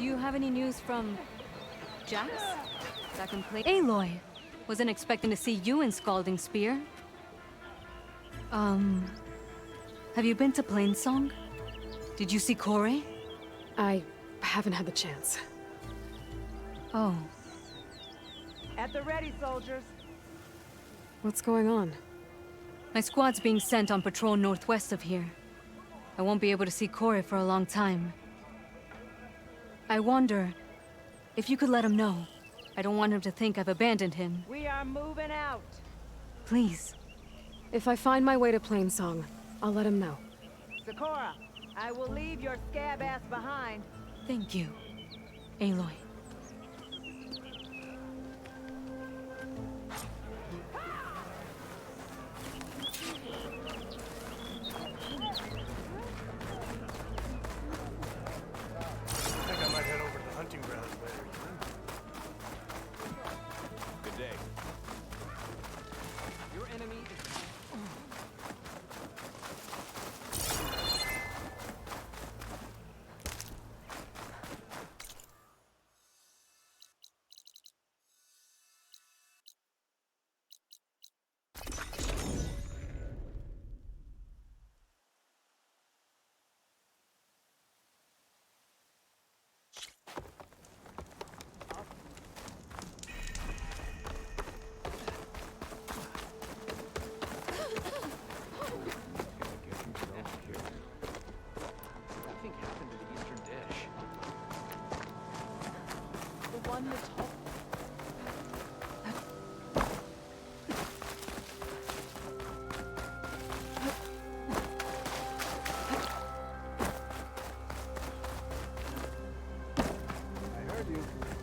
Do you have any news from Jax? Second place. Aloy! Wasn't expecting to see you in Scalding Spear. Have you been to Plainsong? Did you see Corey? I haven't had the chance. Oh. At the ready, soldiers. What's going on? My squad's being sent on patrol northwest of here. I won't be able to see Corey for a long time. I wonder if you could let him know. I don't want him to think I've abandoned him. We are moving out. Please. If I find my way to Plainsong, I'll let him know. Sakura, I will leave your scab ass behind. Thank you, Aloy. I think I might head over to the hunting grounds later. Good day. Your enemy is...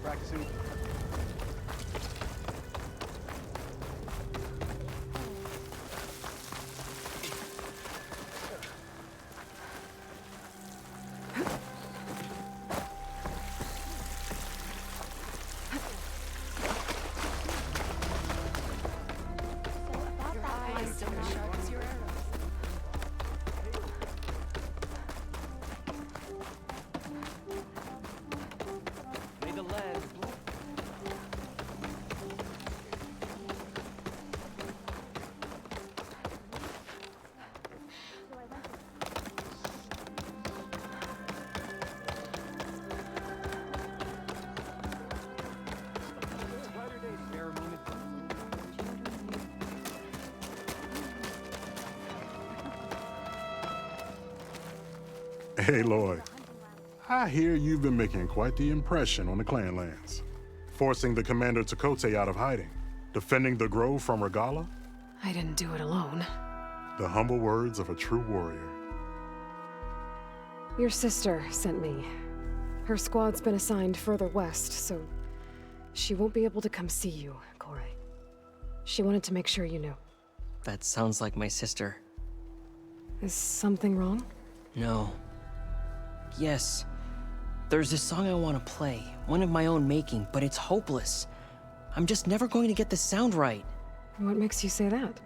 Practicing. Hey, Aloy. I hear you've been making quite the impression on the clan lands. Forcing the Commander Takote out of hiding. Defending the grove from Regala. I didn't do it alone. The humble words of a true warrior. Your sister sent me. Her squad's been assigned further west, so she won't be able to come see you, Corey. She wanted to make sure you knew. That sounds like my sister. Is something wrong? No. Yes. There's this song I want to play, one of my own making, but it's hopeless. I'm just never going to get the sound right. What makes you say that?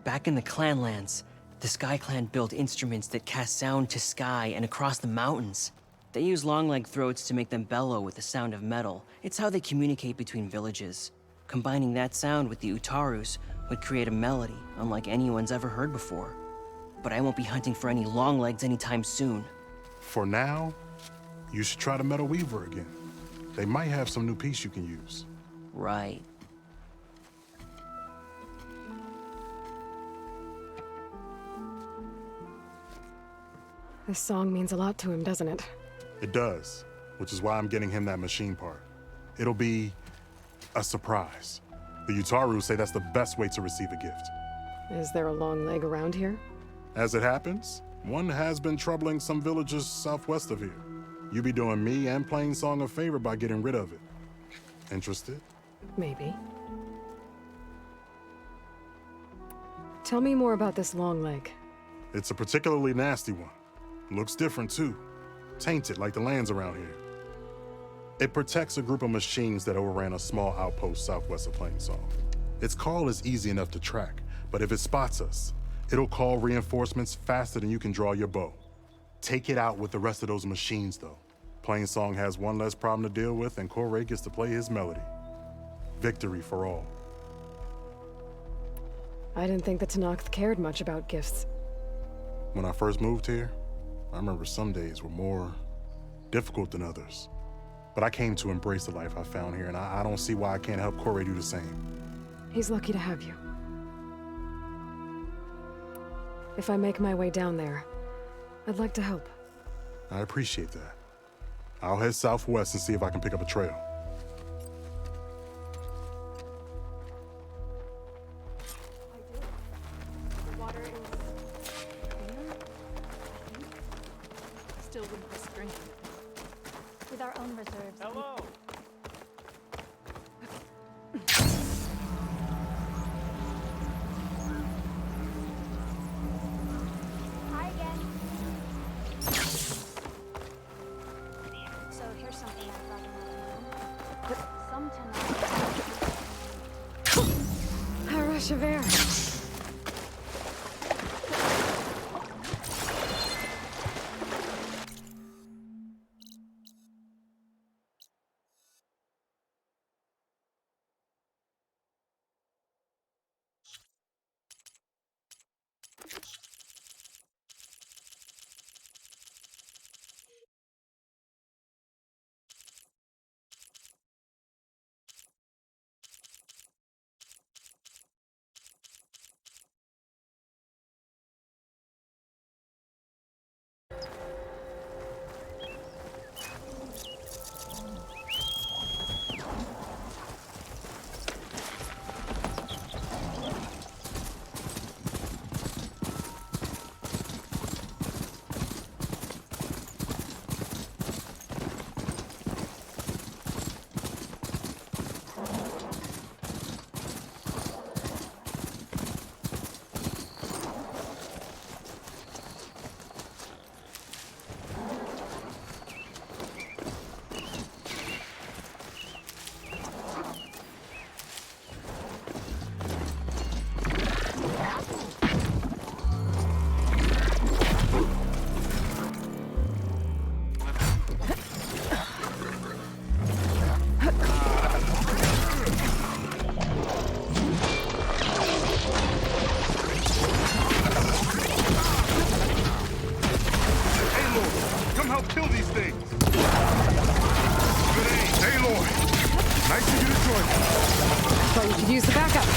Back in the Clanlands, the Sky Clan built instruments that cast sound to sky and across the mountains. They use long-leg throats to make them bellow with the sound of metal. It's how they communicate between villages. Combining that sound with the Utarus would create a melody unlike anyone's ever heard before. But I won't be hunting for any longlegs anytime soon. For now, you should try the Metal Weaver again. They might have some new piece you can use. Right. This song means a lot to him, doesn't it? It does, which is why I'm getting him that machine part. It'll be a surprise. The Utaru say that's the best way to receive a gift. Is there a long leg around here? As it happens, one has been troubling some villages southwest of here. You be doing me and Plainsong a favor by getting rid of it. Interested? Maybe. Tell me more about this long leg. It's a particularly nasty one. Looks different too. Tainted like the lands around here. It protects a group of machines that overran a small outpost southwest of Plainsong. Its call is easy enough to track, but if it spots us, it'll call reinforcements faster than you can draw your bow. Take it out with the rest of those machines, though. Plainsong has one less problem to deal with, and Corey gets to play his melody. Victory for all. I didn't think the Tenakth cared much about gifts. When I first moved here, I remember some days were more difficult than others. But I came to embrace the life I found here, and I don't see why I can't help Corey do the same. He's lucky to have you. If I make my way down there, I'd like to help. I appreciate that. I'll head southwest and see if I can pick up a trail. The water is cleaner? Still wouldn't risk drinking. With our own reserves. Hello. Hi again. So here's something I thought about. Some tonight. A rush of air. Come help kill these things! Good aim! Aloy! Nice of you to join me. Thought you could use the backup.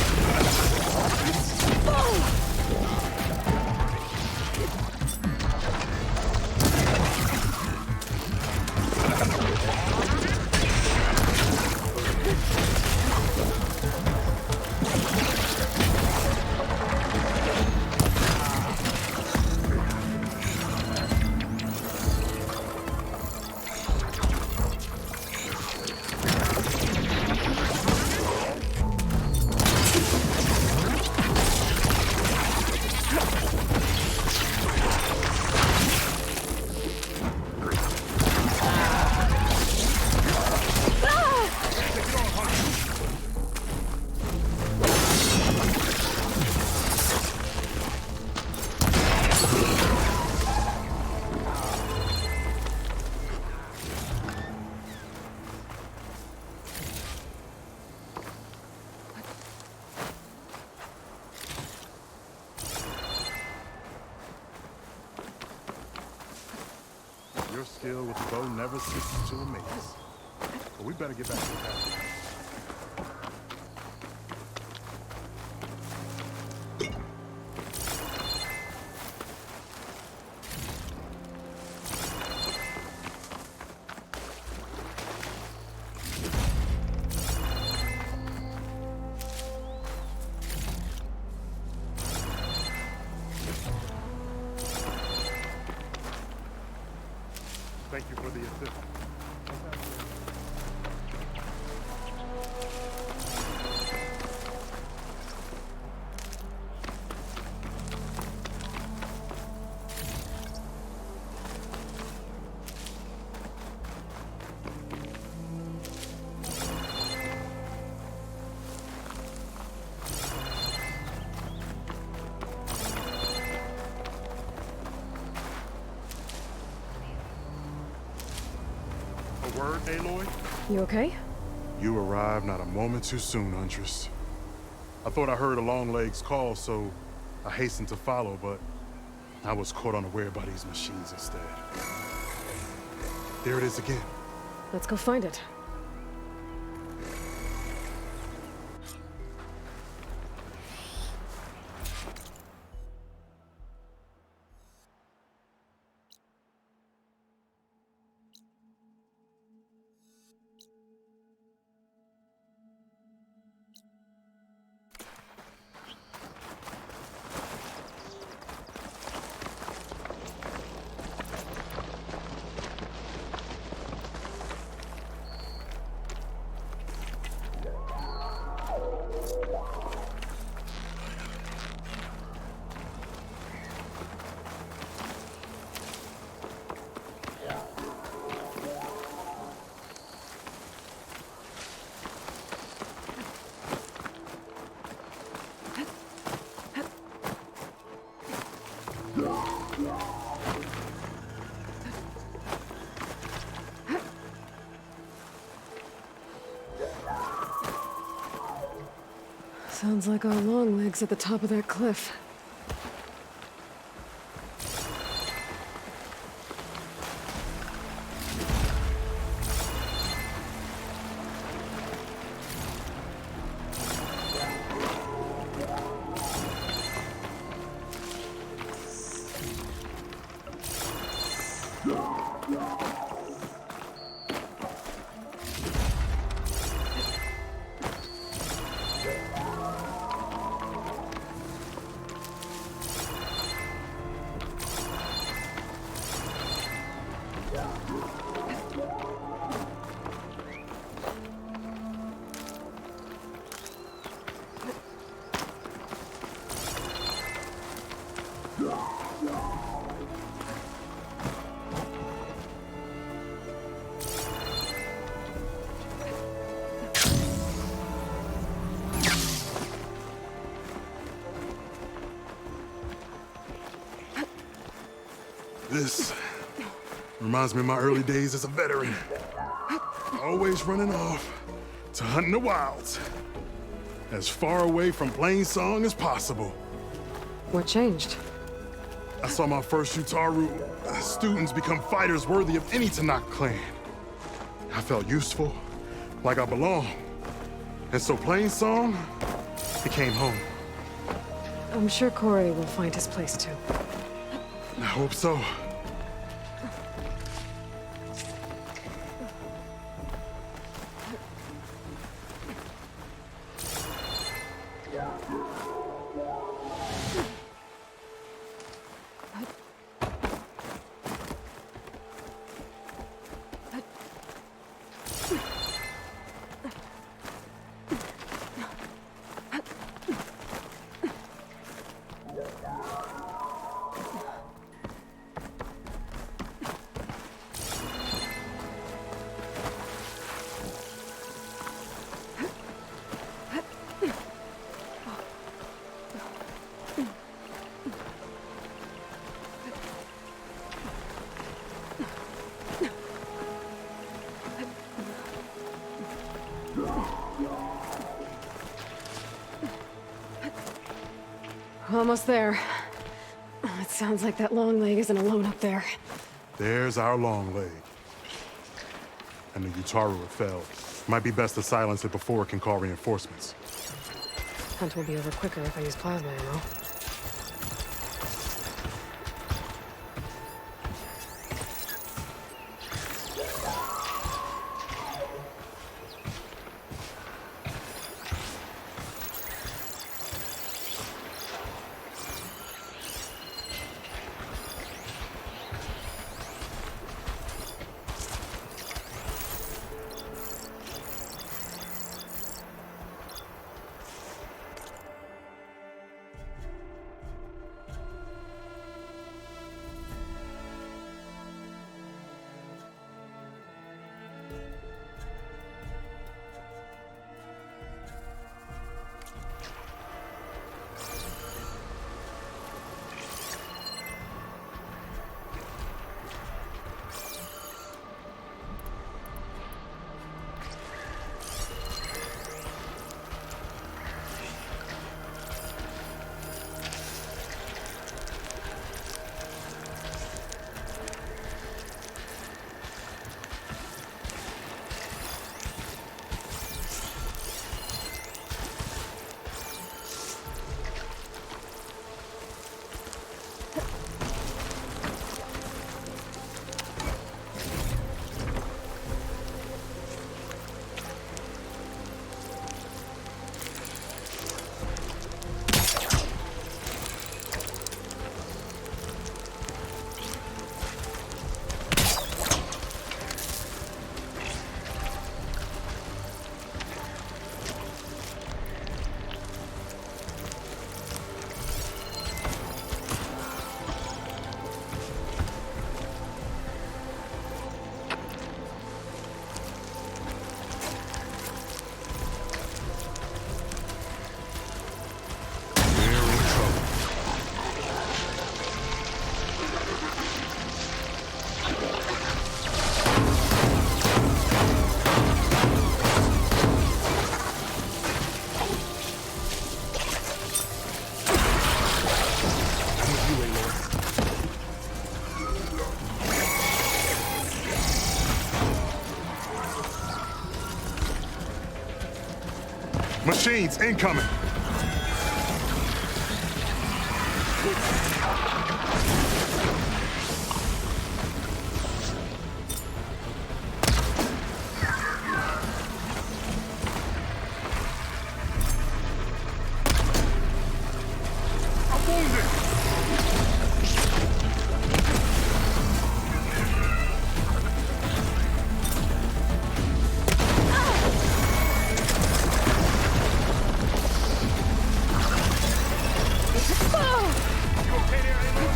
Your skill with the bow never ceases to amaze. But we better get back to the path. Thank you for the assistance. word, Aloy? You okay? You arrived not a moment too soon, Huntress. I thought I heard a Longleg's call, so I hastened to follow, but I was caught unaware by these machines instead. There it is again. Let's go find it. Sounds like our long legs at the top of that cliff. This reminds me of my early days as a veteran. Always running off to hunt in the wilds, as far away from plain song as possible. What changed? I saw my first Utaru students become fighters worthy of any Tanakh clan. I felt useful, like I belonged. And so plain song became home. I'm sure Corey will find his place too. I hope so. Almost there. It sounds like that long leg isn't alone up there. There's our long leg. And the Utaru it fell. Might be best to silence it before it can call reinforcements. Hunt will be over quicker if I use plasma ammo. Machines incoming! I'm wounded! You okay there, Aloy?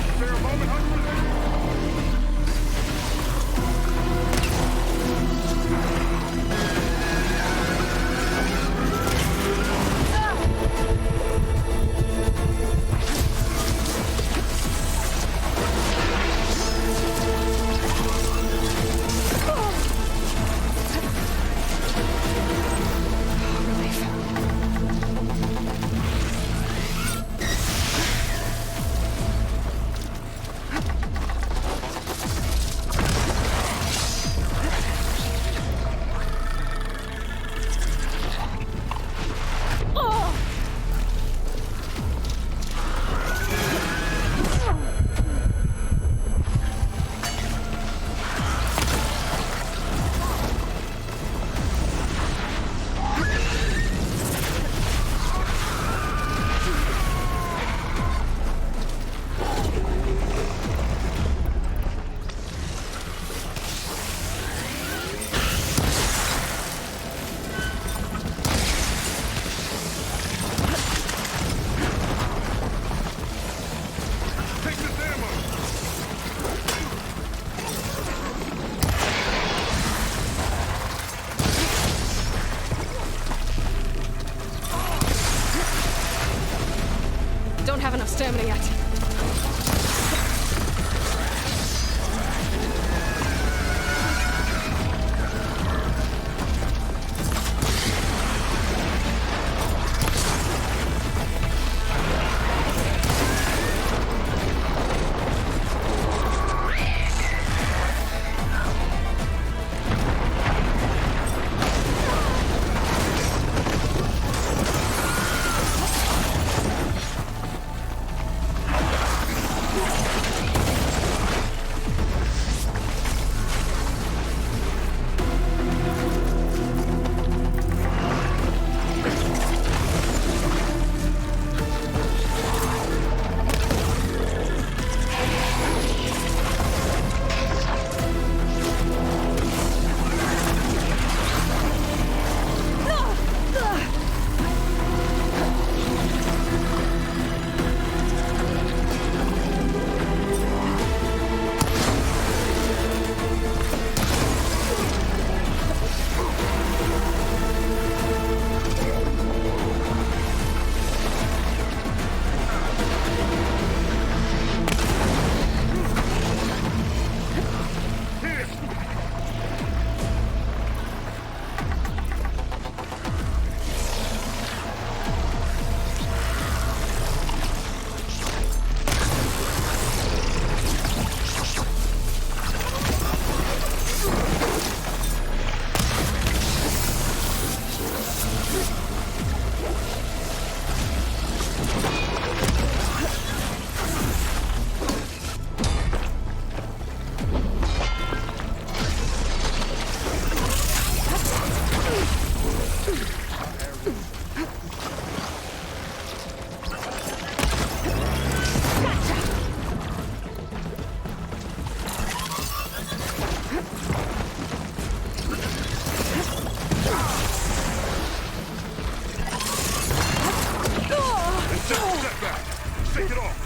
Is there a moment, Hunter? Take this ammo! Don't have enough stamina yet. Step back! Shake it off!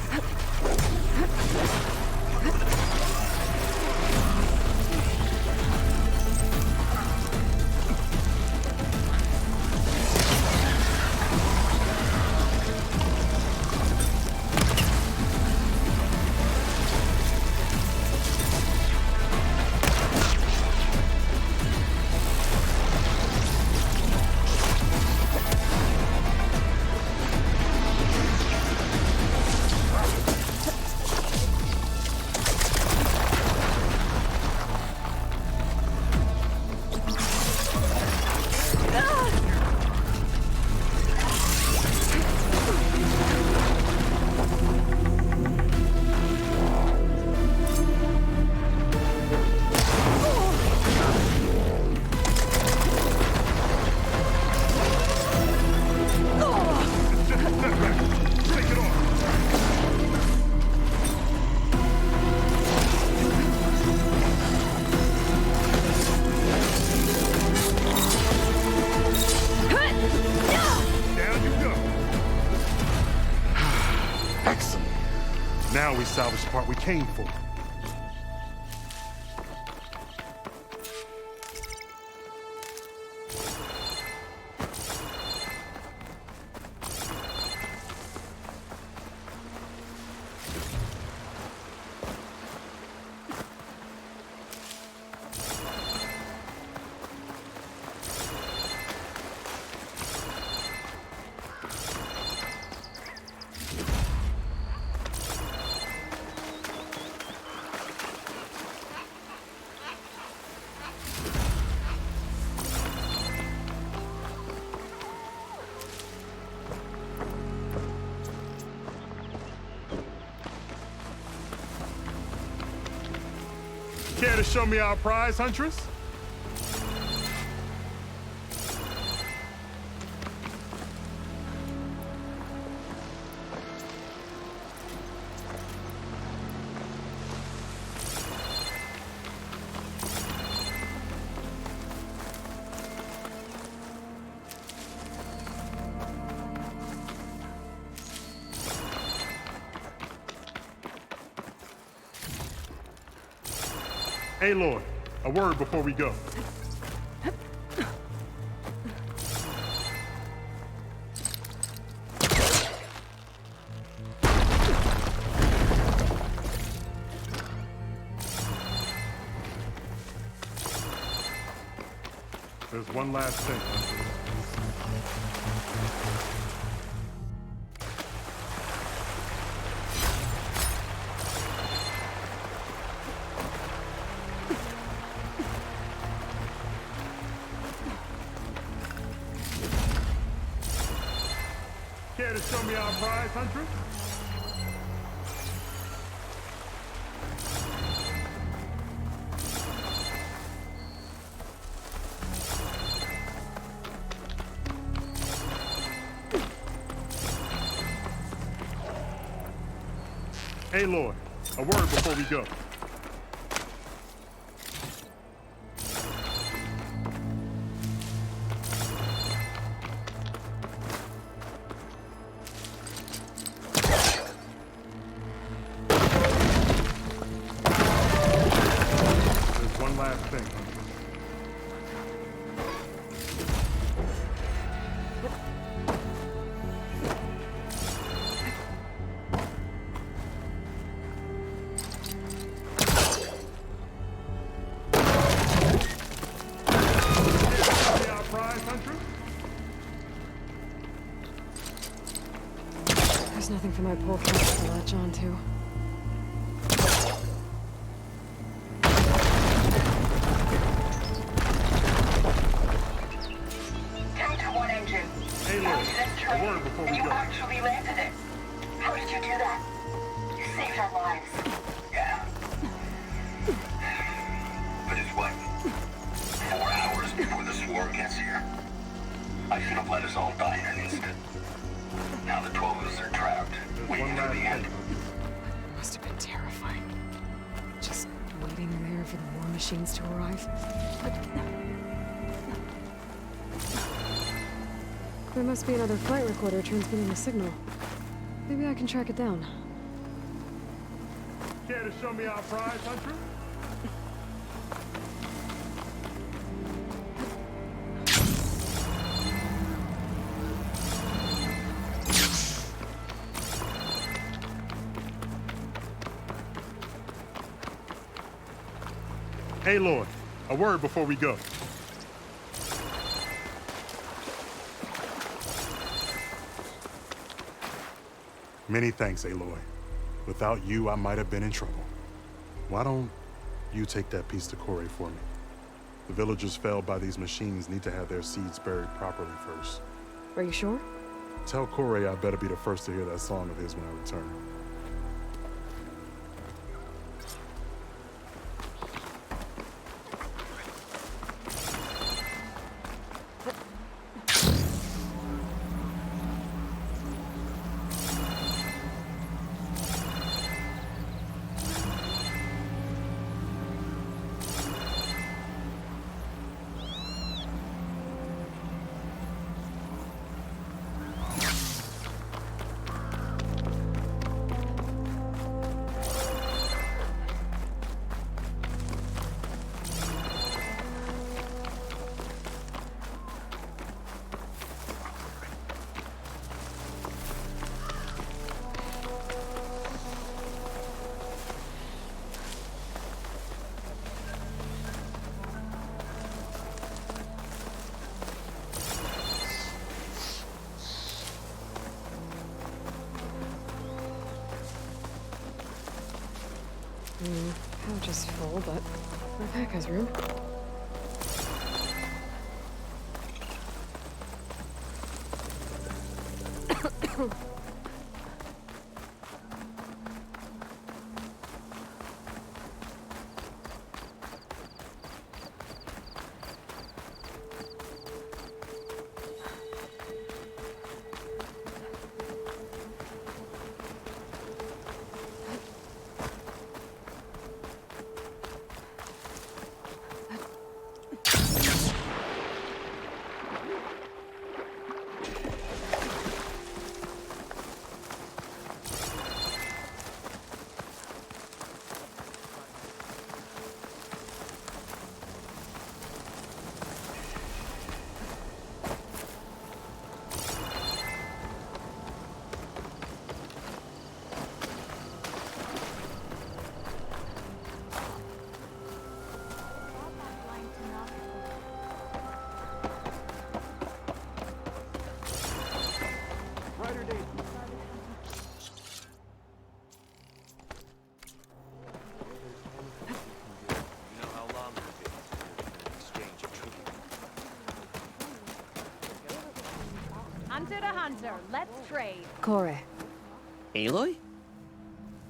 Excellent. Now we salvage the part we came for. Care to show me our prize, Huntress? Aloy, a word before we go. There's one last thing. Care to show me our prize, Huntress? Aloy, a word before we go. Last thing. Our prize, Huntress? There's nothing for my poor friends to latch on to. A word before we You go. actually landed it. How did you do that? You saved our lives. Yeah. But it's what? 4 hours before the swarm gets here. I should have let us all die in an instant. Now the 12 of us are trapped, waiting for the end. It must have been terrifying. Just waiting there for the war machines to arrive. There must be another flight recorder transmitting a signal. Maybe I can track it down. Care to show me our prize, Huntress? Aloy, a word before we go. Many thanks, Aloy. Without you, I might have been in trouble. Why don't you take that piece to Corey for me? The villagers felled by these machines need to have their seeds buried properly first. Are you sure? Tell Corey I better be the first to hear that song of his when I return. Couch is full, but my pack has room. Hunter to hunter, let's trade. Kore. Aloy?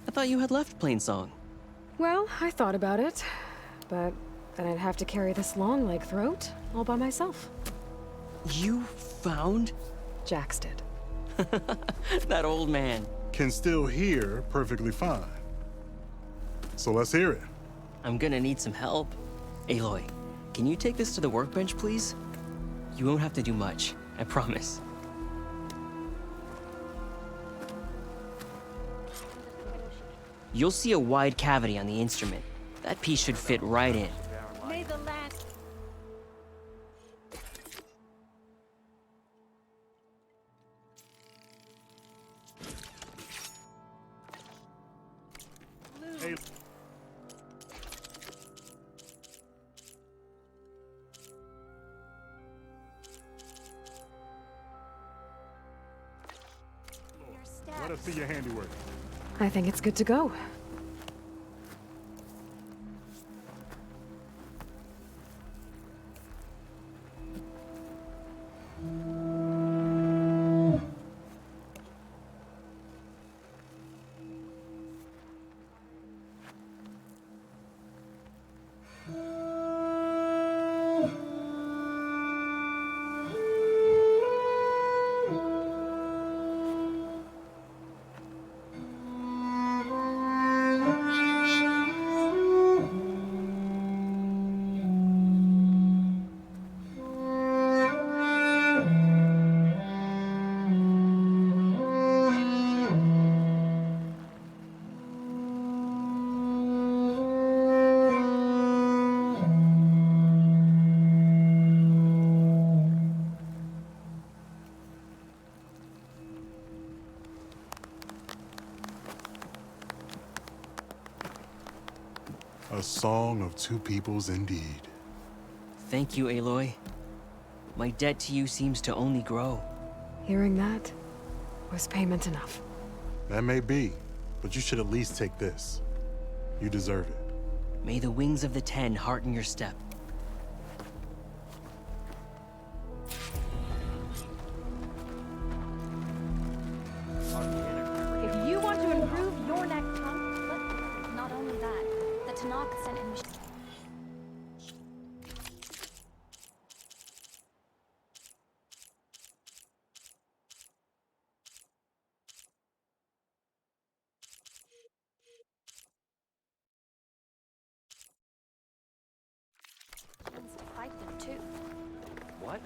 I thought you had left Plainsong. Well, I thought about it, but then I'd have to carry this long leg throat all by myself. You found Jax did. that old man? Can still hear perfectly fine. So let's hear it. I'm gonna need some help. Aloy, can you take this to the workbench, please? You won't have to do much, I promise. You'll see a wide cavity on the instrument. That piece should fit right in. May the land... Hey, let us see your handiwork. I think it's good to go. A song of two peoples indeed. Thank you, Aloy. My debt to you seems to only grow. Hearing that was payment enough. That may be, but you should at least take this. You deserve it. May the wings of the Ten hearten your step. If you want to improve your next hunt, But not only that, the Tanakh sent in machines to fight them too. What?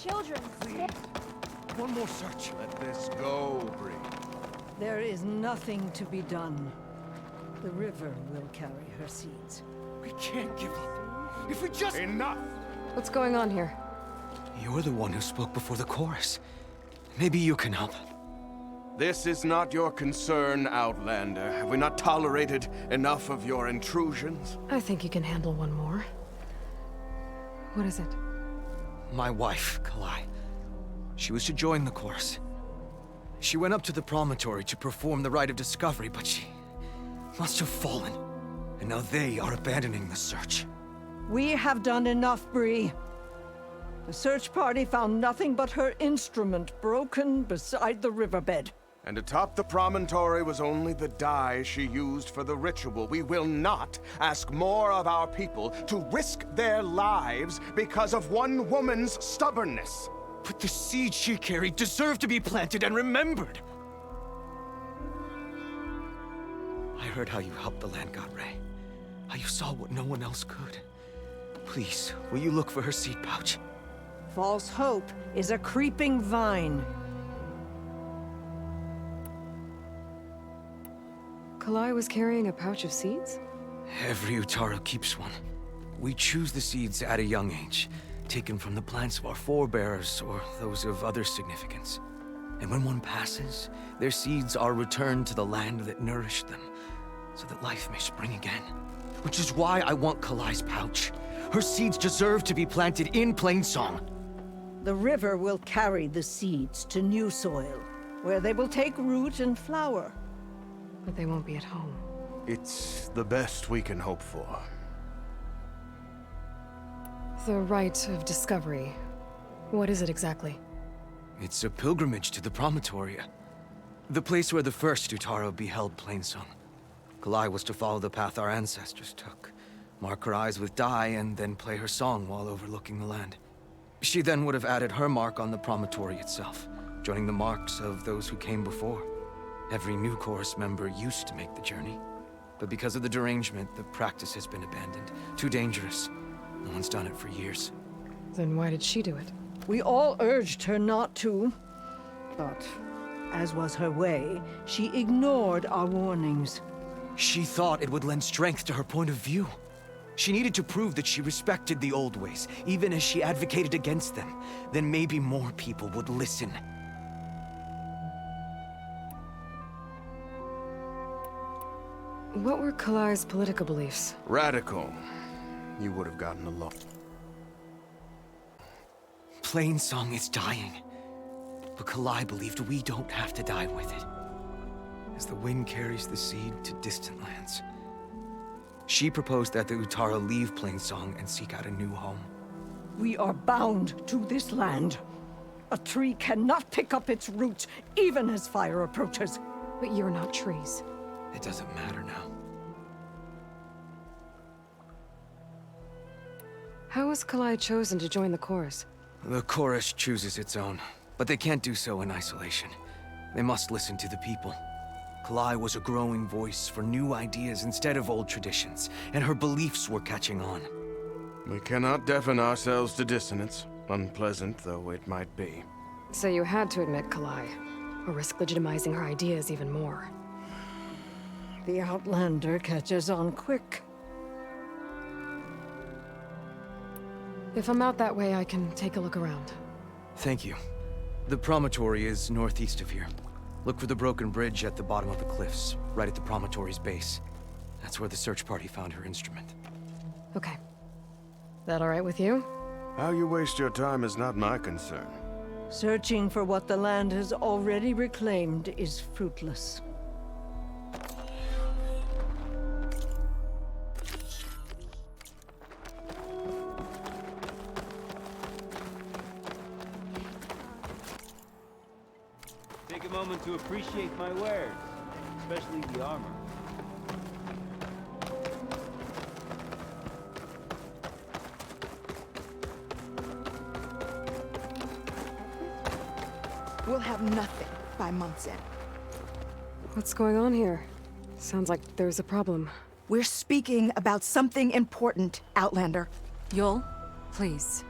Children, stay. One more search. Let this go, Bree. There is nothing to be done. The river will carry her seeds. We can't give up. If we just... Enough! What's going on here? You're the one who spoke before the chorus. Maybe you can help. This is not your concern, Outlander. Have we not tolerated enough of your intrusions? I think you can handle one more. What is it? My wife, Kalai. She was to join the chorus. She went up to the Promontory to perform the rite of discovery, but she must have fallen. And now they are abandoning the search. We have done enough, Bree. The search party found nothing but her instrument broken beside the riverbed. And atop the promontory was only the dye she used for the ritual. We will not ask more of our people to risk their lives because of one woman's stubbornness. But the seed she carried deserved to be planted and remembered. I heard how you helped the land god Ray. How you saw what no one else could. Please, will you look for her seed pouch? False hope is a creeping vine. Kalai was carrying a pouch of seeds? Every Utaro keeps one. We choose the seeds at a young age, taken from the plants of our forebears or those of other significance. And when one passes, their seeds are returned to the land that nourished them, so that life may spring again. Which is why I want Kalai's pouch. Her seeds deserve to be planted in Plainsong. The river will carry the seeds to new soil, where they will take root and flower. But they won't be at home. It's the best we can hope for. The rite of discovery. What is it exactly? It's a pilgrimage to the Promontory. The place where the first Utaro beheld Plainsong. Kalai was to follow the path our ancestors took. Mark her eyes with dye and then play her song while overlooking the land. She then would have added her mark on the Promontory itself, joining the marks of those who came before. Every new chorus member used to make the journey. But because of the derangement, the practice has been abandoned. Too dangerous. No one's done it for years. Then why did she do it? We all urged her not to. But, as was her way, she ignored our warnings. She thought it would lend strength to her point of view. She needed to prove that she respected the old ways, even as she advocated against them. Then maybe more people would listen. What were Kalai's political beliefs? Radical. You would have gotten along. Plainsong is dying. But Kalai believed we don't have to die with it. As the wind carries the seed to distant lands. She proposed that the Utaro leave Plainsong and seek out a new home. We are bound to this land. A tree cannot pick up its roots, even as fire approaches. But you're not trees. It doesn't matter now. How was Kalai chosen to join the chorus? The chorus chooses its own, but they can't do so in isolation. They must listen to the people. Kalai was a growing voice for new ideas instead of old traditions, and her beliefs were catching on. We cannot deafen ourselves to dissonance, unpleasant though it might be. So you had to admit Kalai, or risk legitimizing her ideas even more. The Outlander catches on quick. If I'm out that way, I can take a look around. Thank you. The Promontory is northeast of here. Look for the broken bridge at the bottom of the cliffs, right at the Promontory's base. That's where the search party found her instrument. Okay. That all right with you? How you waste your time is not my concern. Searching for what the land has already reclaimed is fruitless. Take a moment to appreciate my wares, especially the armor. We'll have nothing by month's end. What's going on here? Sounds like there's a problem. We're speaking about something important, Outlander. Yul, please.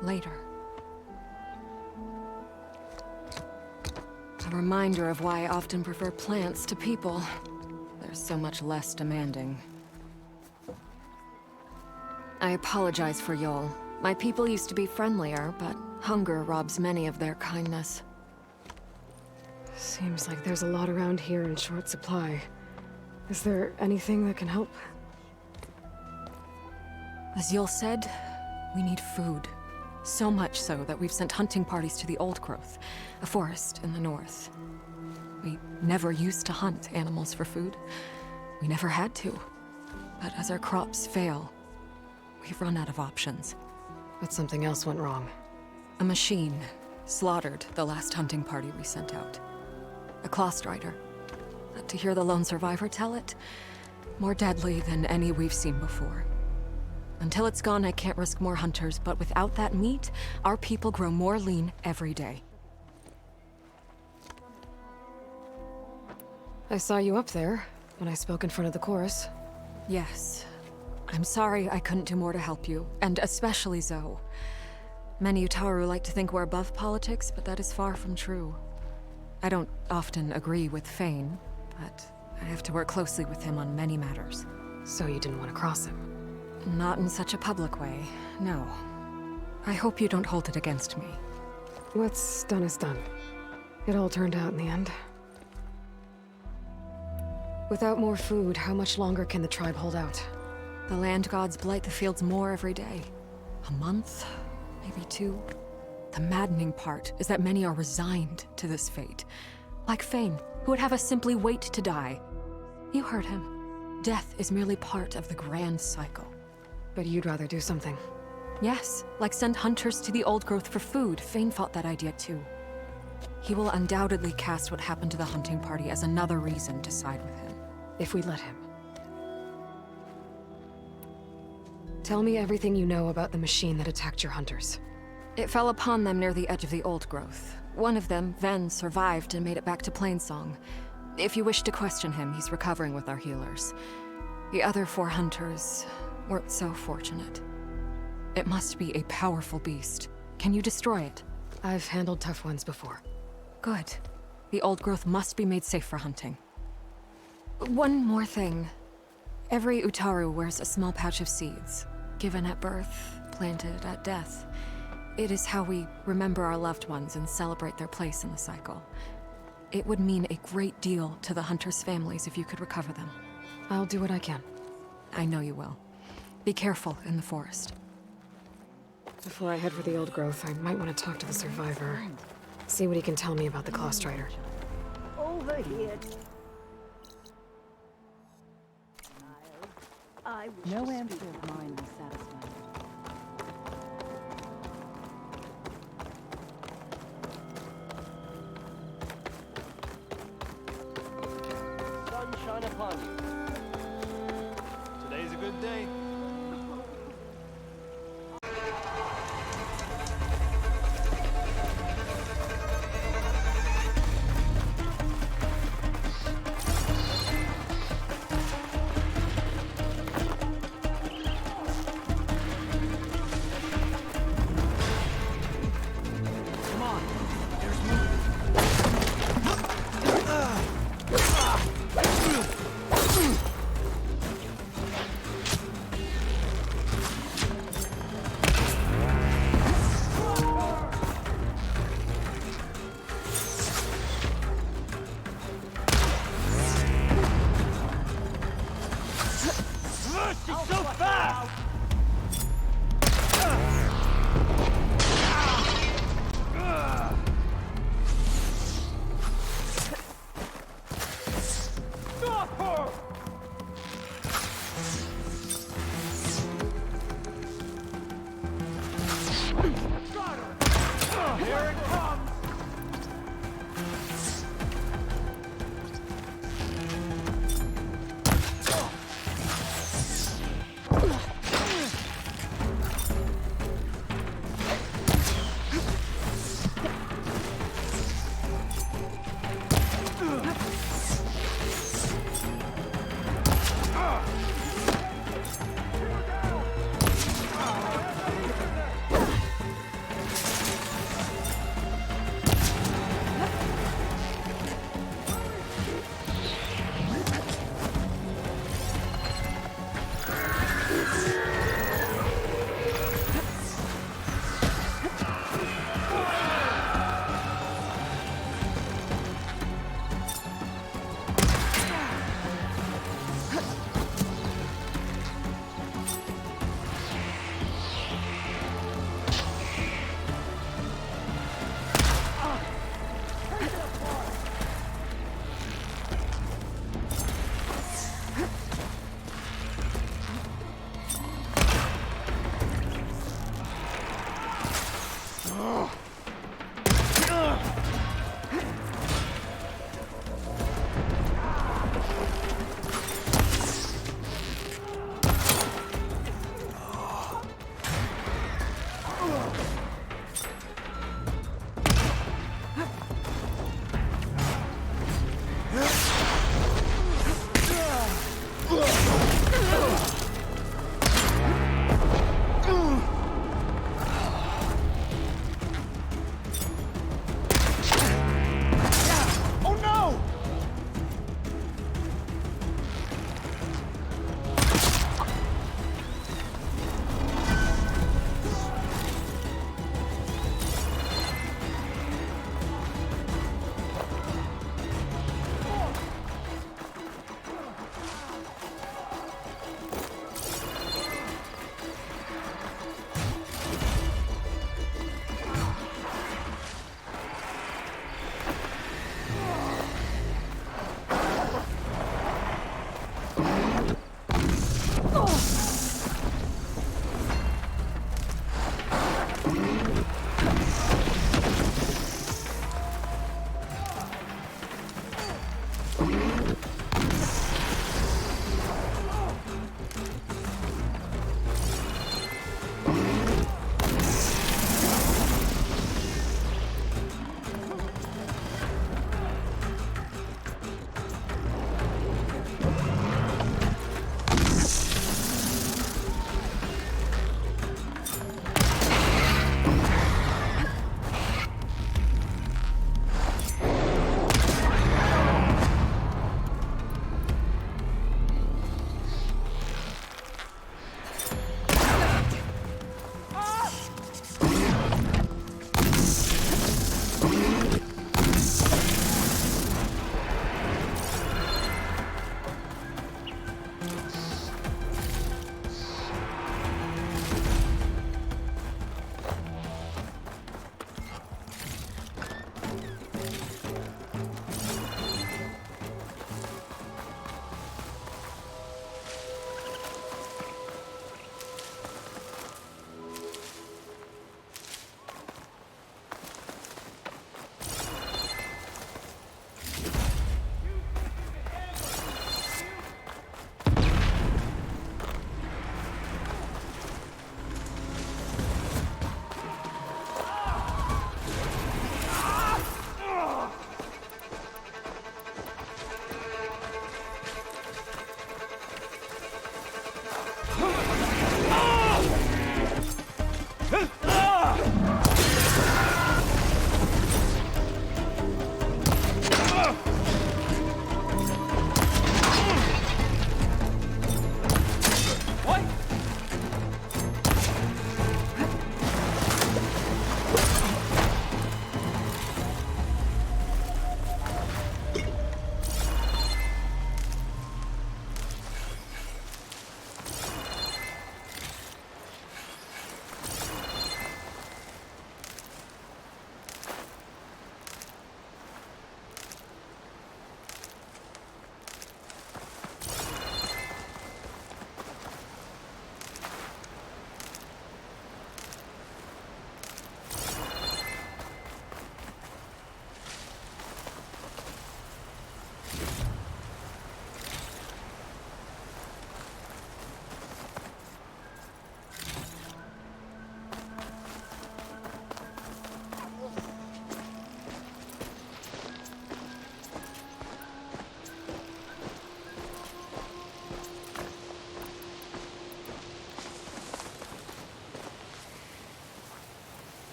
Later. A reminder of why I often prefer plants to people. They're so much less demanding. I apologize for Yol. My people used to be friendlier, but hunger robs many of their kindness. Seems like there's a lot around here in short supply. Is there anything that can help? As Yol said, we need food. So much so that we've sent hunting parties to the Old Growth, a forest in the north. We never used to hunt animals for food. We never had to. But as our crops fail, we've run out of options. But something else went wrong. A machine slaughtered the last hunting party we sent out. A claw strider. But to hear the lone survivor tell it, more deadly than any we've seen before. Until it's gone, I can't risk more hunters, but without that meat, our people grow more lean every day. I saw you up there when I spoke in front of the chorus. Yes. I'm sorry I couldn't do more to help you, and especially Zoe. Many Utaru like to think we're above politics, but that is far from true. I don't often agree with Fane, but I have to work closely with him on many matters. So you didn't want to cross him? Not in such a public way, no. I hope you don't hold it against me. What's done is done. It all turned out in the end. Without more food, how much longer can the tribe hold out? The land gods blight the fields more every day. A month? Maybe 2? The maddening part is that many are resigned to this fate. Like Fane, who would have us simply wait to die. You heard him. Death is merely part of the grand cycle. But you'd rather do something? Yes, like send hunters to the Old Growth for food. Fane fought that idea too. He will undoubtedly cast what happened to the hunting party as another reason to side with him. If we let him. Tell me everything you know about the machine that attacked your hunters. It fell upon them near the edge of the Old Growth. One of them, Ven, survived and made it back to Plainsong. If you wish to question him, he's recovering with our healers. The other 4 hunters weren't so fortunate. It must be a powerful beast. Can you destroy it? I've handled tough ones before. Good. The Old Growth must be made safe for hunting. One more thing. Every Utaru wears a small pouch of seeds, given at birth, planted at death. It is how we remember our loved ones and celebrate their place in the cycle. It would mean a great deal to the hunters' families if you could recover them. I'll do what I can. I know you will. Be careful in the forest. Before I head for the Old Growth, I might want to talk to the survivor. See what he can tell me about the Claw Strider. Over here. No answer of mine will satisfy you. Sunshine upon you. Today's a good day.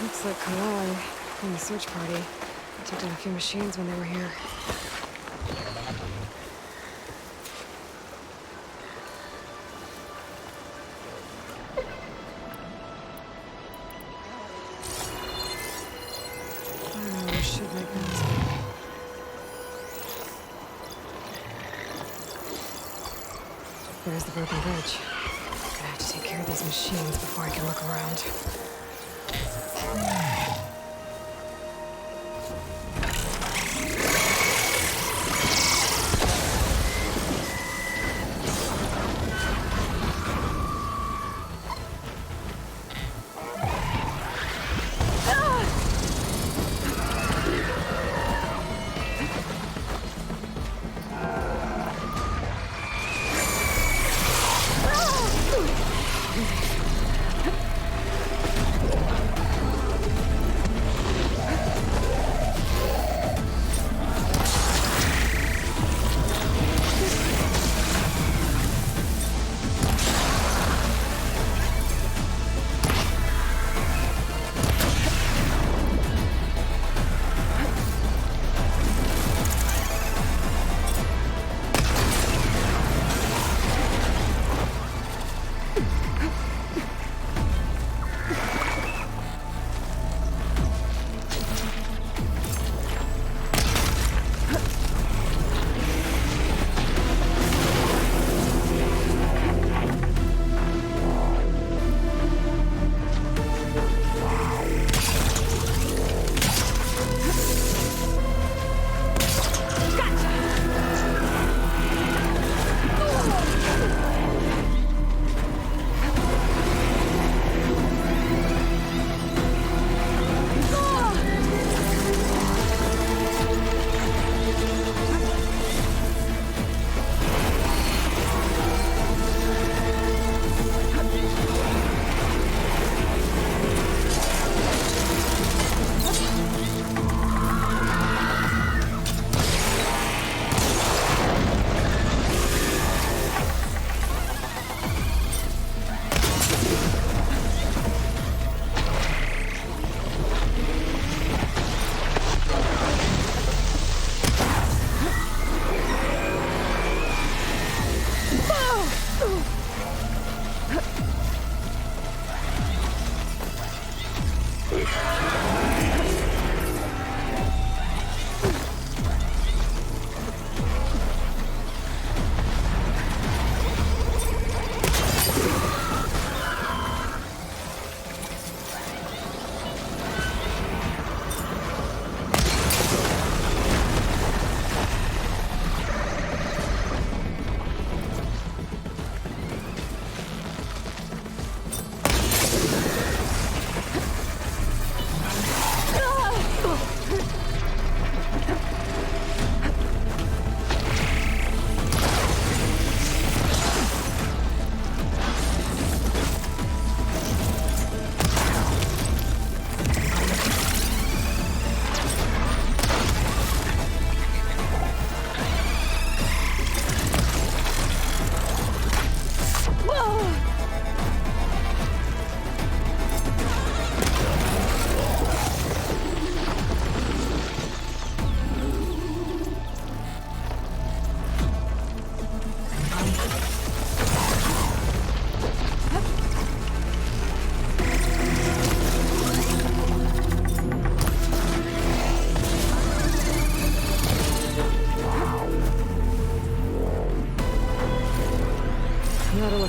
Looks like Aloy and the search party took down a few machines when they were here. Oh, should make that. There's the broken bridge. Gonna have to take care of these machines before I can look around.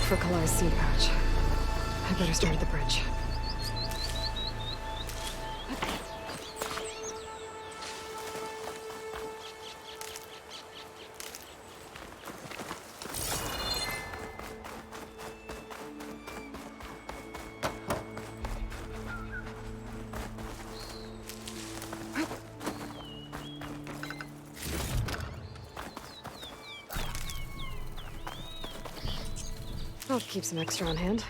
For Kalai's seed pouch. I better start at the bridge. I'll keep some extra on hand.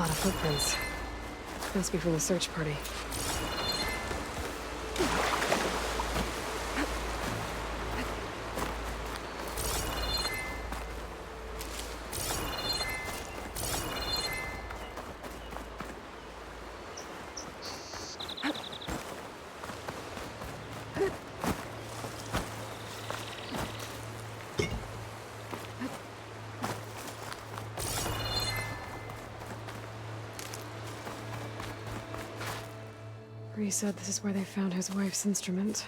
lot of footprints. Must be from the search party. Bree said this is where they found his wife's instrument.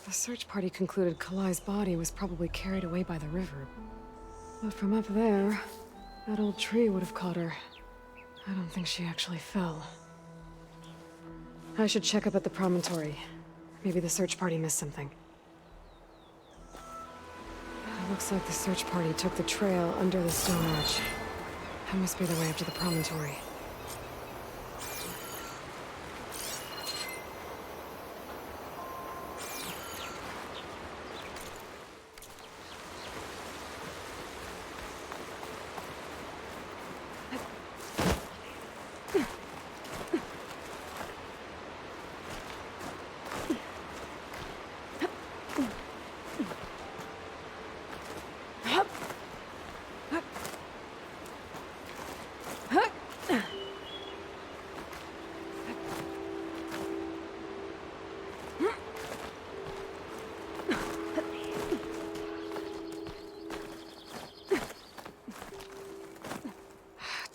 The search party concluded Kalai's body was probably carried away by the river. But from up there, that old tree would have caught her. I don't think she actually fell. I should check up at the Promontory. Maybe the search party missed something. It looks like the search party took the trail under the stone arch. That must be the way up to the Promontory.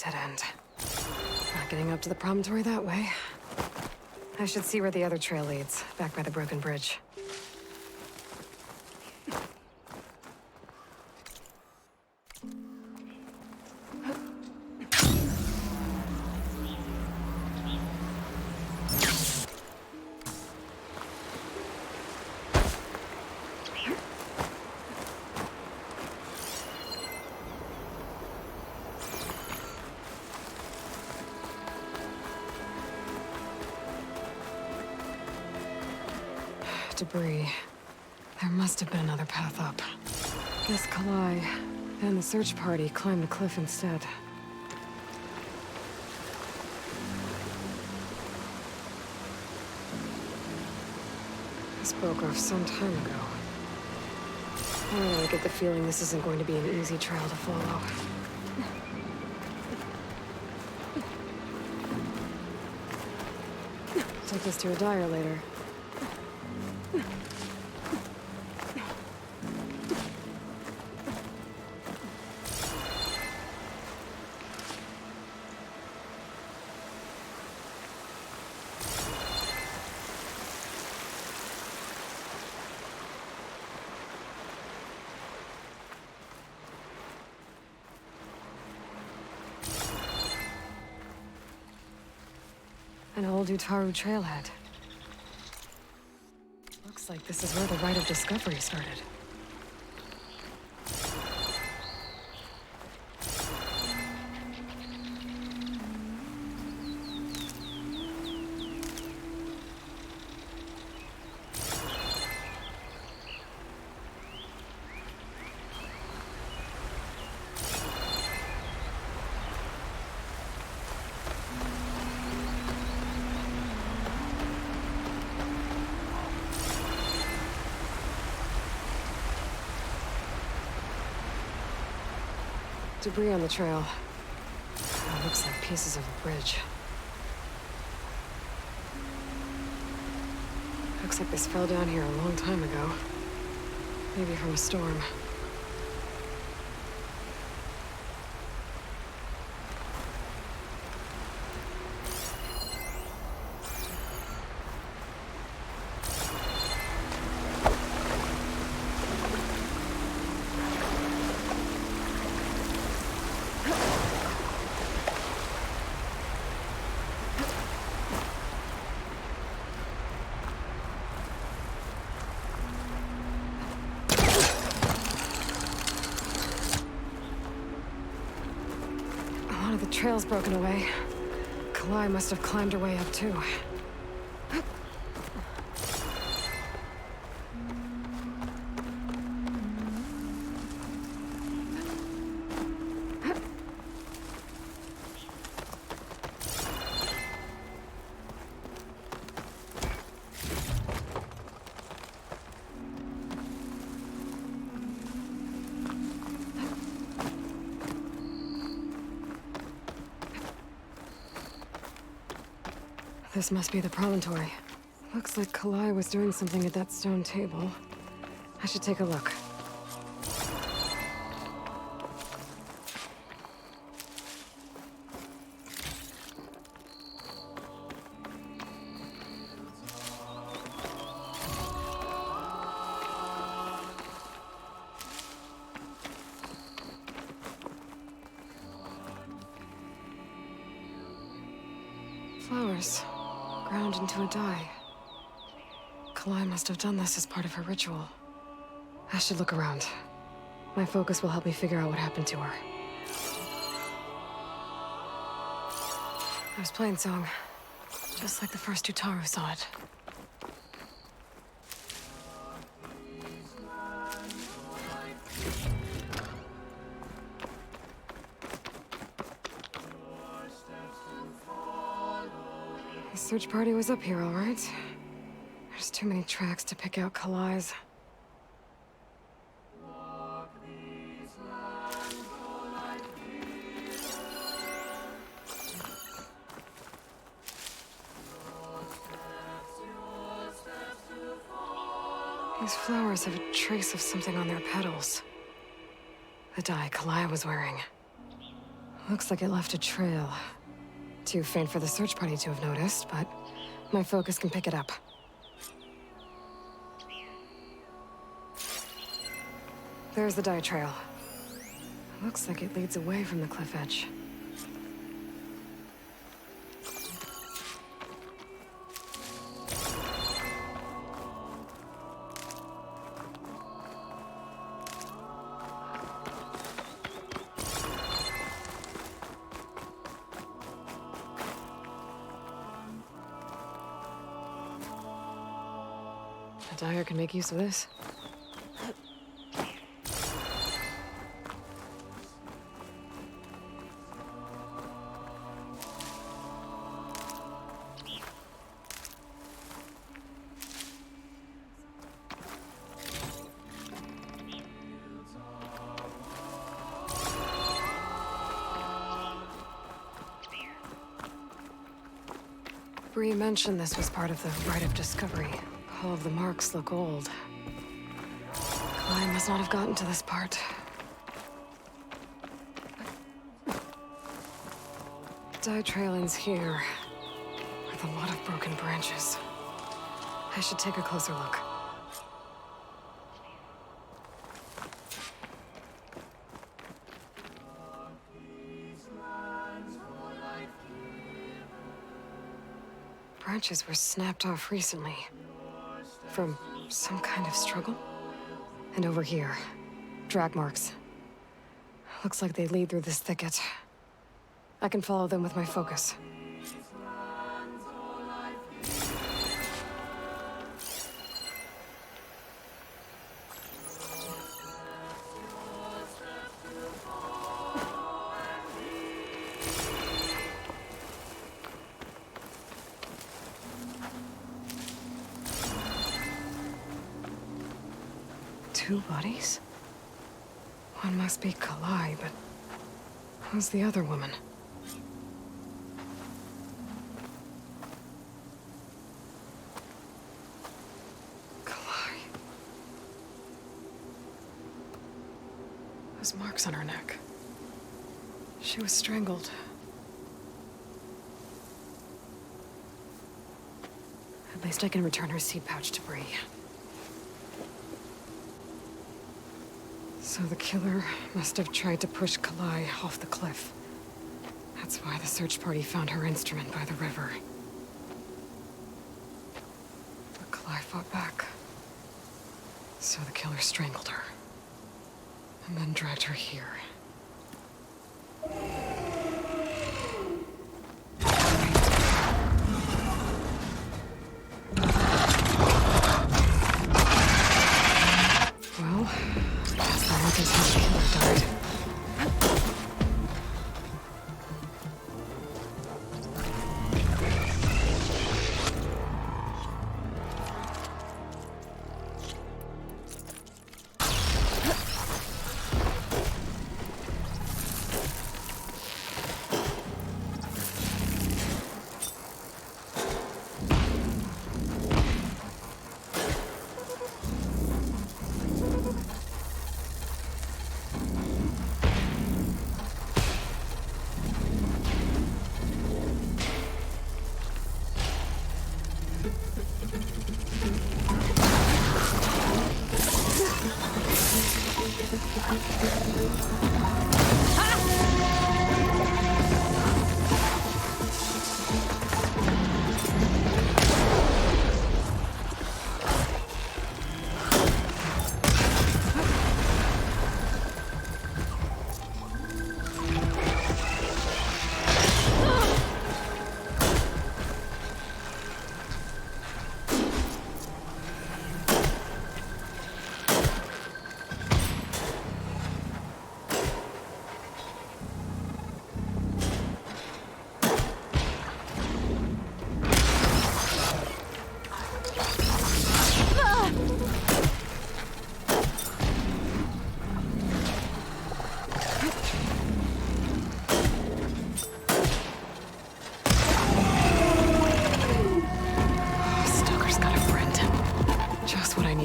Dead end. Not getting up to the promontory that way. I should see where the other trail leads, back by the broken bridge. Debris. There must have been another path up. Guess Kalai and the search party climbed the cliff instead. This broke off some time ago. I really get the feeling this isn't going to be an easy trail to follow. Take this to a dyer later. An old Utaru trailhead. Looks like this is where the Rite of Discovery started. Debris on the trail. It looks like pieces of a bridge. Looks like this fell down here a long time ago. Maybe from a storm. The trail's broken away. Kalai must have climbed her way up too. This must be the Promontory. Looks like Kalai was doing something at that stone table. I should take a look. Flowers, ground into a dye. Kalai must have done this as part of her ritual. I should look around. My focus will help me figure out what happened to her. There's Plainsong. Just like the first Utaru saw it. The search party was up here, all right. There's too many tracks to pick out Kalai's. These flowers have a trace of something on their petals. The dye Kalai was wearing. Looks like it left a trail. Too faint for the search party to have noticed, but my focus can pick it up. There's the dye trail. Looks like it leads away from the cliff edge. A dyer can make use of this. Bree mentioned this was part of the rite of discovery. All of the marks look old. Kalai must not have gotten to this part. Dye trail ends here, with a lot of broken branches. I should take a closer look. Branches were snapped off recently. From some kind of struggle? And over here, drag marks. Looks like they lead through this thicket. I can follow them with my focus. Two bodies? One must be Kalai, but who's the other woman? Kalai. Those marks on her neck. She was strangled. At least I can return her seed pouch to Bree. So the killer must have tried to push Kalai off the cliff. That's why the search party found her instrument by the river. But Kalai fought back. So the killer strangled her. And then dragged her here.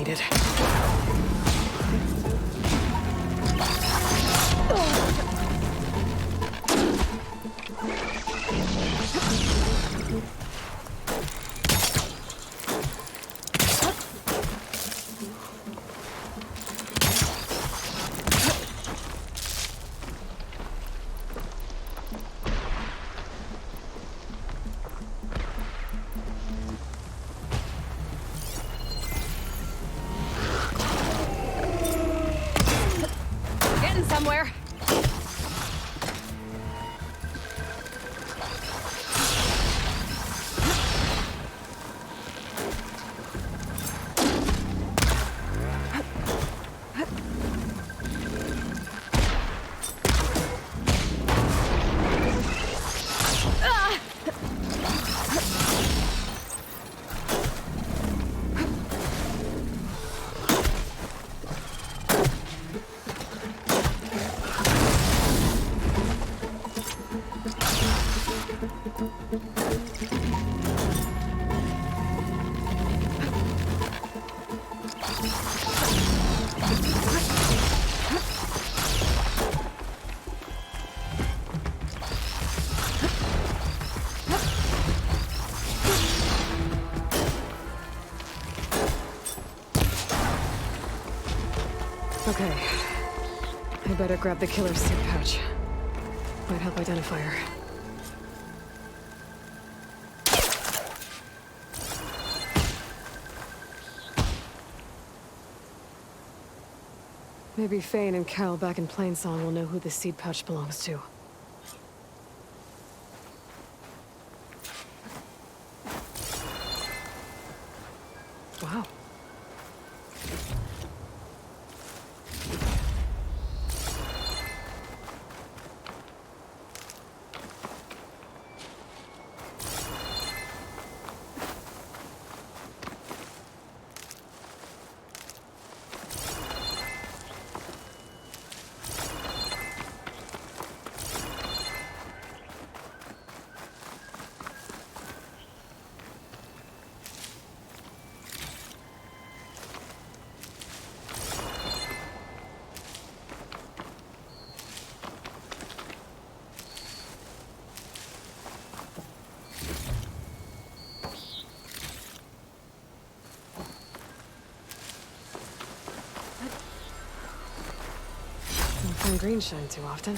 needed. Getting somewhere. Okay. I better grab the killer's suit pouch. Might help identify her. Maybe Fane and Cal back in Plainsong will know who the seed pouch belongs to. Wow. Don't find green shine too often.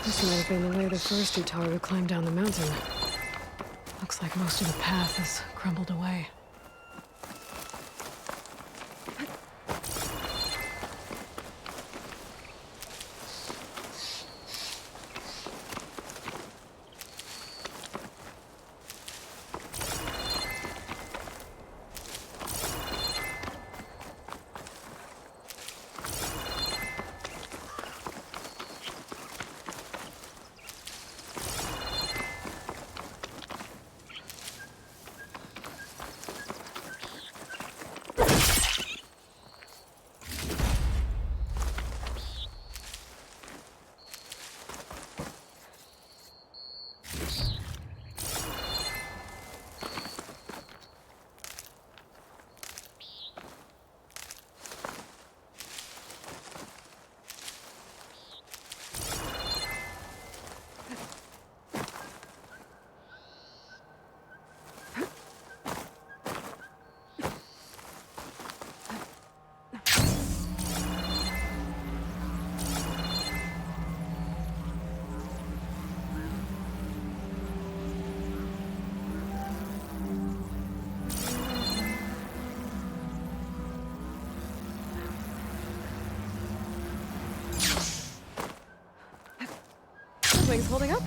This might have been the way the first Utaru climbed down the mountain. Looks like most of the path has crumbled away. Wings holding up?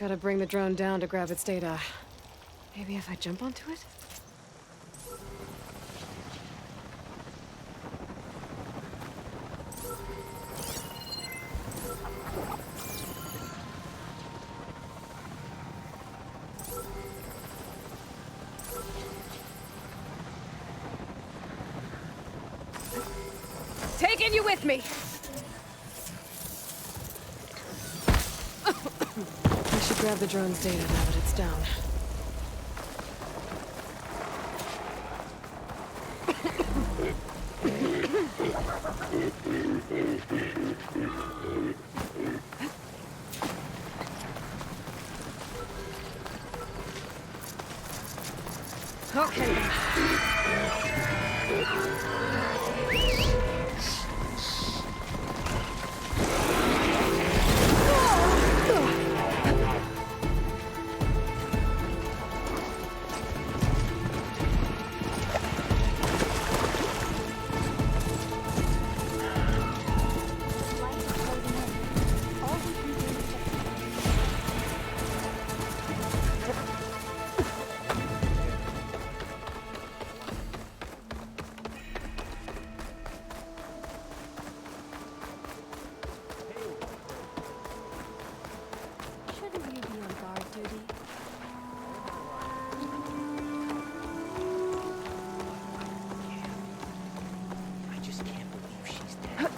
Gotta bring the drone down to grab its data. Maybe if I jump onto it? Taking you with me! I should grab the drone's data now that it's down. Okay then. Shouldn't you be on guard duty? I just can't believe she's dead.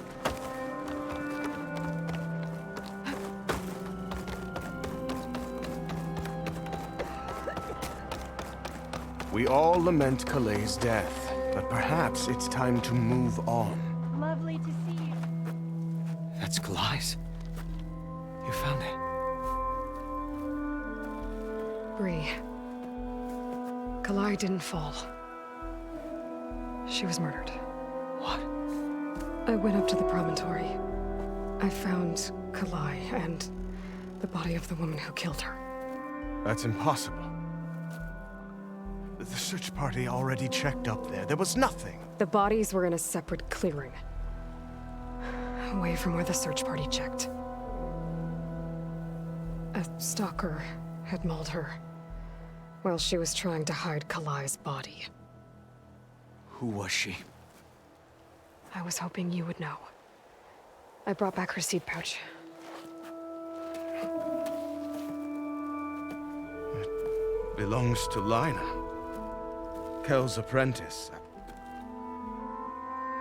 We all lament Kaleigh's death, but perhaps it's time to move on. Lovely to see you. That's Kaleigh's. You found it. Bree. Kalai didn't fall. She was murdered. What? I went up to the Promontory. I found Kalai and the body of the woman who killed her. That's impossible. The search party already checked up there. There was nothing. The bodies were in a separate clearing. Away from where the search party checked. A stalker had mauled her while she was trying to hide Kalai's body. Who was she? I was hoping you would know. I brought back her seed pouch. It belongs to Lina. Kel's apprentice.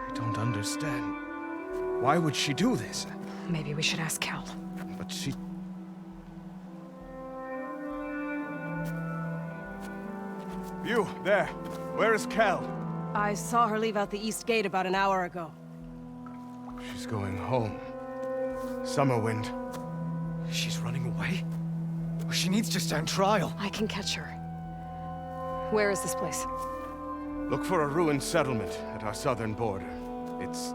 I don't understand. Why would she do this? Maybe we should ask Kel. But she... You, there. Where is Kel? I saw her leave out the east gate about an hour ago. She's going home. Summerwind. She's running away? She needs to stand trial. I can catch her. Where is this place? Look for a ruined settlement at our southern border. It's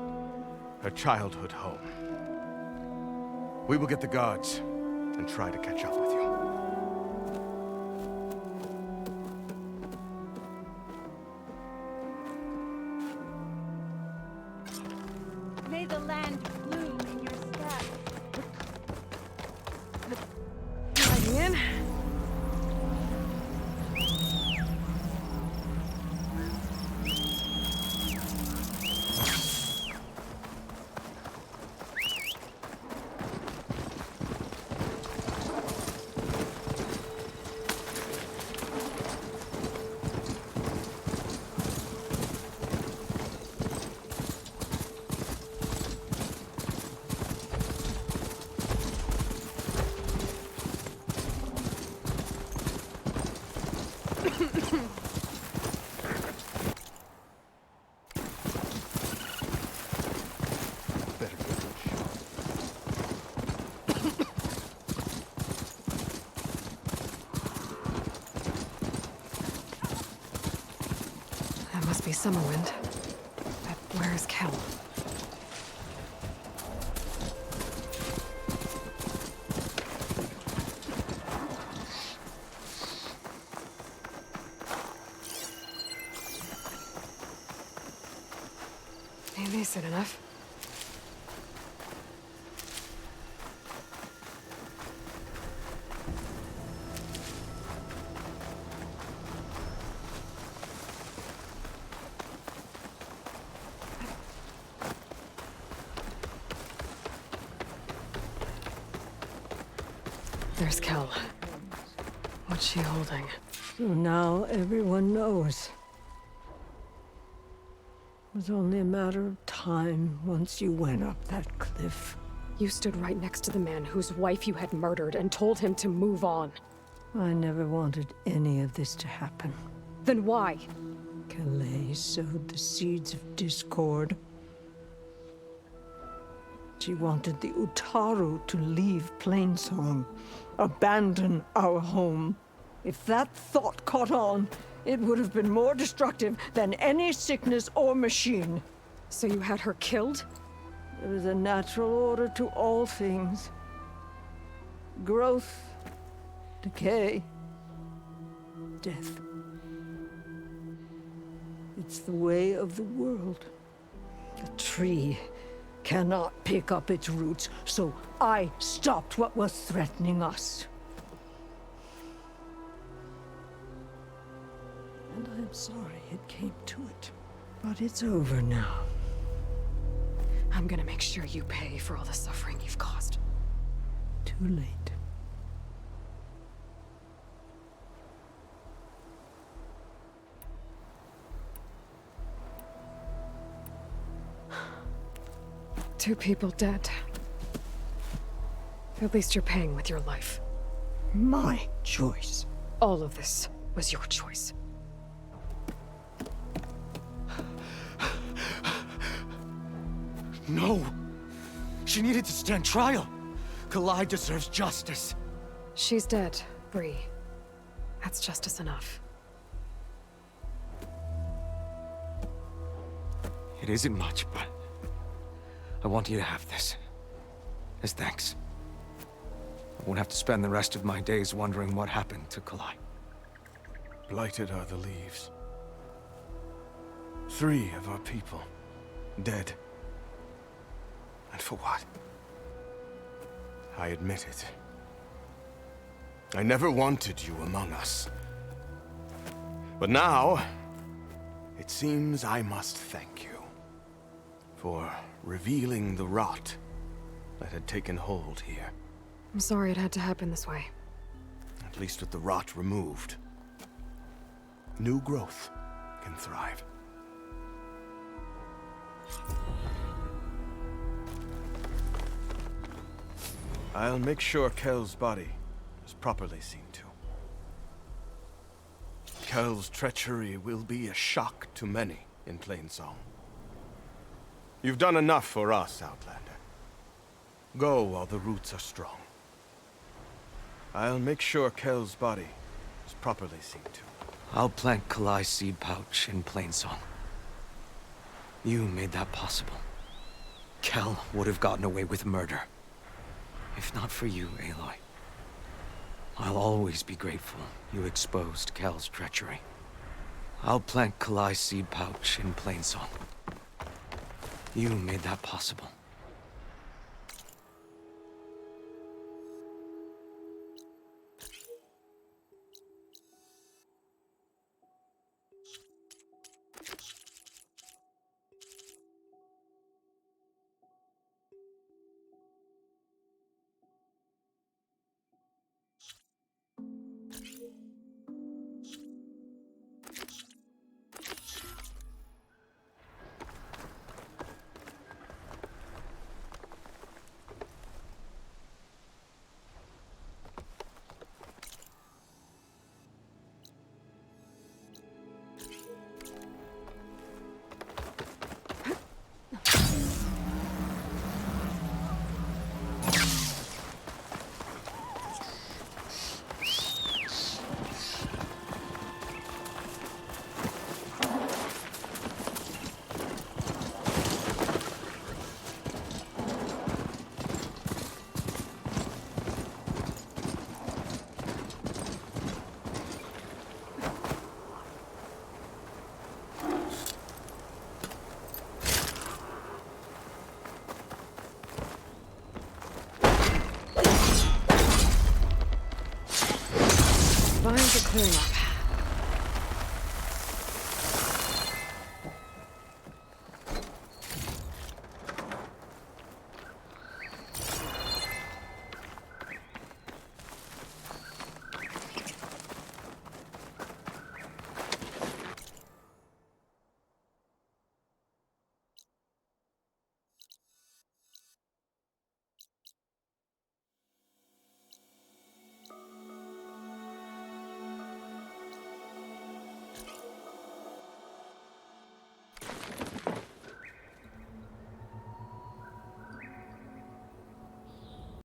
her childhood home. We will get the guards and try to catch up with you. May the land bloom in your step. Let me in. That must be Summerwind. But where is Kel? Ain't they soon enough? There's Kel. What's she holding? So now everyone knows. It was only a matter of time once you went up that cliff. You stood right next to the man whose wife you had murdered and told him to move on. I never wanted any of this to happen. Then why? Calais sowed the seeds of discord. She wanted the Utaru to leave Plainsong, abandon our home. If that thought caught on, it would have been more destructive than any sickness or machine. So you had her killed? There is a natural order to all things. Growth, decay, death. It's the way of the world. The tree cannot pick up its roots, so I stopped what was threatening us. And I'm sorry it came to it. But it's over now. I'm gonna make sure you pay for all the suffering you've caused. Too late. Two people dead. At least you're paying with your life. My choice. All of this was your choice. No! She needed to stand trial! Kalai deserves justice. She's dead, Bree. That's justice enough. It isn't much, but I want you to have this. As thanks. I won't have to spend the rest of my days wondering what happened to Kalai. Blighted are the leaves. 3 of our people, dead. And for what? I admit it. I never wanted you among us. But now, it seems I must thank you for revealing the rot that had taken hold here. I'm sorry it had to happen this way. At least with the rot removed, new growth can thrive. I'll make sure Kel's body is properly seen to. Kel's treachery will be a shock to many in Plainsong. You've done enough for us, Outlander. Go while the roots are strong. I'll make sure Kel's body is properly seen to. I'll plant Kalai's seed pouch in Plainsong. You made that possible. Kel would have gotten away with murder. If not for you, Aloy. I'll always be grateful you exposed Kel's treachery. I'll plant Kalai's seed pouch in Plainsong. You made that possible. Vines are clearing up.